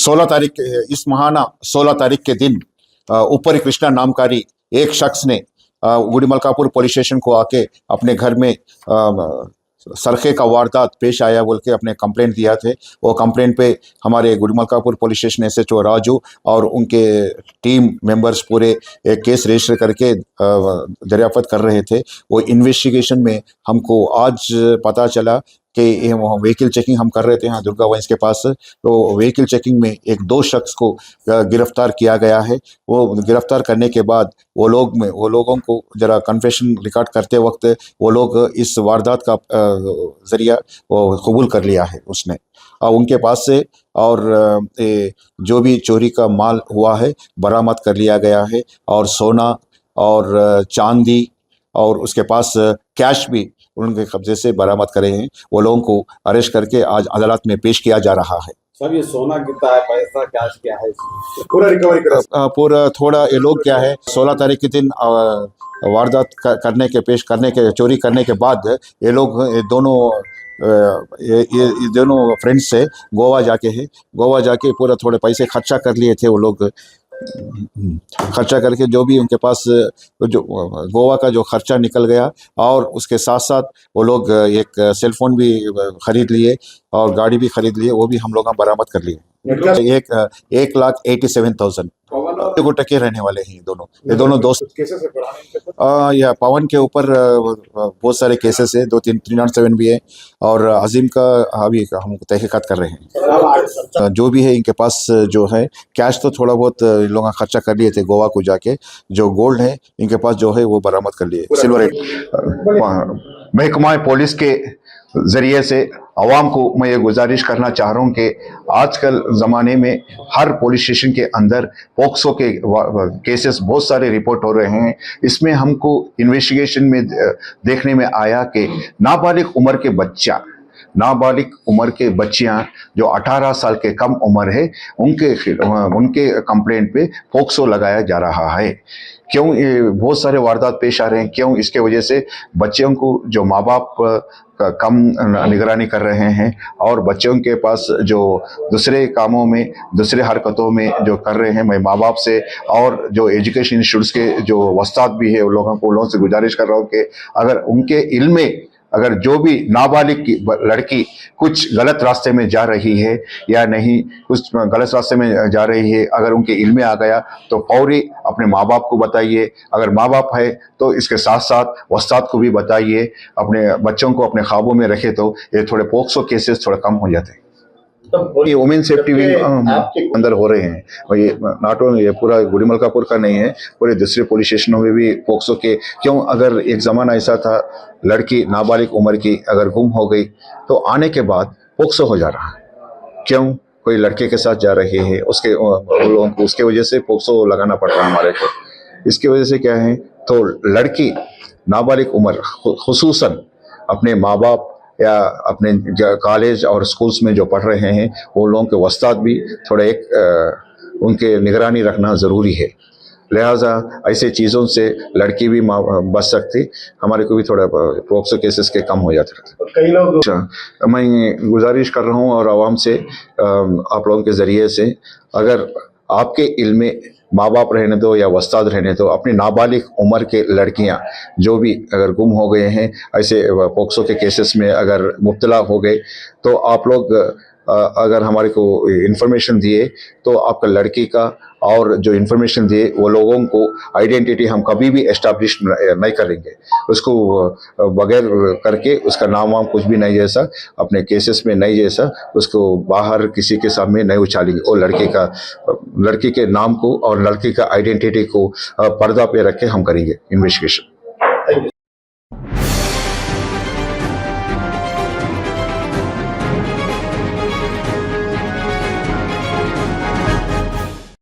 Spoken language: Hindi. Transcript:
16 तारीख इस महाना 16 तारीख के दिन ऊपरी कृष्णा नामकारी एक शख्स ने गुड़ीमलकापुर पुलिस स्टेशन को आके अपने घर में सरखे का वारदात पेश आया बोल के अपने कंप्लेंट दिया थे। वो कंप्लेंट पे हमारे गुड़ीमलकापुर पुलिस स्टेशन एसएचओ राजू और उनके टीम मेंबर्स पूरे एक केस रजिस्टर करके दरियाफ्त कर रहे थे। वो इन्वेस्टिगेशन में हमको आज पता चला कि व्हीकल चेकिंग हम कर रहे थे यहाँ दुर्गा वंश के पास, तो व्हीकल चेकिंग में एक दो शख्स को गिरफ्तार किया गया है। वो गिरफ्तार करने के बाद वो लोगों को जरा कन्फेशन रिकॉर्ड करते वक्त वो लोग इस वारदात का जरिया वो कबूल कर लिया है उसने, और उनके पास से और जो भी चोरी का माल हुआ है बरामद कर लिया गया है, और सोना और चांदी और उसके पास कैश भी उनके कब्जे से बरामद करे हैं। वो लोगों को अरेस्ट करके आज अदालत में पेश किया जा रहा है। सर ये सोना कितना है, पैसा कैश क्या है, पूरा रिकवरी करा? पूरा थोड़ा ये लोग क्या है 16 तारीख के दिन वारदात चोरी करने के बाद ये लोग ये दोनों फ्रेंड्स से गोवा जाके पूरा थोड़े पैसे खर्चा कर लिए थे। वो लोग खर्चा करके जो भी उनके पास जो गोवा का जो खर्चा निकल गया, और उसके साथ साथ वो लोग एक सेलफोन भी खरीद लिए और गाड़ी भी खरीद लिए, वो भी हम लोग बरामद कर लिए। 1,87,000 गुट्टा के रहने वाले हैं ये दोनों दोस्त। या पवन के ऊपर बहुत सारे केसेस है, 2-3-307 भी है, और अजीम का अभी हम तहकीकात कर रहे हैं। जो भी है इनके पास जो है कैश तो थोड़ा बहुत इन लोगों खर्चा कर लिए थे गोवा को जाके, जो गोल्ड है इनके पास जो है वो बरामद कर लिए। सिल्वर महकमा पुलिस के जरिए से आवाम को मैं ये गुजारिश करना चाह रहा हूँ कि आजकल ज़माने में हर पुलिस स्टेशन के अंदर पोक्सो के केसेस बहुत सारे रिपोर्ट हो रहे हैं। इसमें हमको इन्वेस्टिगेशन में देखने में आया कि नाबालिग उम्र के बच्चियां जो 18 साल के कम उम्र है उनके कंप्लेंट पे पोक्सो लगाया जा रहा है। क्यों ये बहुत सारे वारदात पेश आ रहे हैं? क्यों? इसके वजह से बच्चों को जो माँ बाप कम निगरानी कर रहे हैं, और बच्चों के पास जो दूसरे कामों में दूसरे हरकतों में जो कर रहे हैं, मैं माँ बाप से और जो एजुकेशन इंस्टीट्यूट्स के जो वस्ताद भी है उन लोगों से गुजारिश कर रहा हूँ कि अगर उनके इल्म में अगर जो भी नाबालिग की लड़की कुछ गलत रास्ते में जा रही है या नहीं कुछ गलत रास्ते में जा रही है, अगर उनके इल्म में आ गया तो फौरी अपने माँ बाप को बताइए। अगर माँ बाप है तो इसके साथ साथ वस्ताद को भी बताइए, अपने बच्चों को अपने ख्वाबों में रखे तो ये थोड़े पोक्सो केसेस थोड़ा कम हो जाते हैं। ये वुमेन सेफ्टी विंग अंदर हो रहे हैं, और ये नॉट ओनली ये पूरा गुड़ीमलकापुर का नहीं है, पूरे दूसरे पुलिस स्टेशनों में भी पोक्सो के। क्यों? अगर एक ज़माना ऐसा था लड़की नाबालिग उम्र की अगर गुम हो गई तो आने के बाद पोक्सो हो जा रहा है। क्यों? कोई लड़के के साथ जा रहे हैं लोगों को उसके वजह से पोक्सो लगाना पड़ रहा है हमारे को। इसकी वजह से क्या है, तो लड़की नाबालिग उम्र खुसूसन अपने माँ बाप या अपने कॉलेज और स्कूल्स में जो पढ़ रहे हैं वो लोगों के वस्ताद भी थोड़ा उनके निगरानी रखना ज़रूरी है। लिहाजा ऐसे चीज़ों से लड़की भी बच सकती, हमारे को भी थोड़ा पोक्सो केसेस के कम हो जाते रहते। कई लोग मैं गुजारिश कर रहा हूँ और आवाम से आप लोगों के ज़रिए से, अगर आपके इल्म में माँ बाप रहने दो या वस्ताद रहने दो, अपनी नाबालिग उम्र के लड़कियां जो भी अगर गुम हो गए हैं ऐसे पोक्सो के केसेस में अगर मुब्तला हो गए, तो आप लोग अगर हमारे को इन्फॉर्मेशन दिए तो आपका लड़की का और जो इन्फॉर्मेशन दिए वो लोगों को आइडेंटिटी हम कभी भी एस्टैब्लिश नहीं करेंगे। उसको बगैर करके उसका नाम वाम कुछ भी नहीं जैसा अपने केसेस में नहीं जैसा उसको बाहर किसी के सामने नहीं उछालेंगे। और लड़की के नाम को और लड़की का आइडेंटिटी को पर्दा पे रख के हम करेंगे इन्वेस्टिगेशन।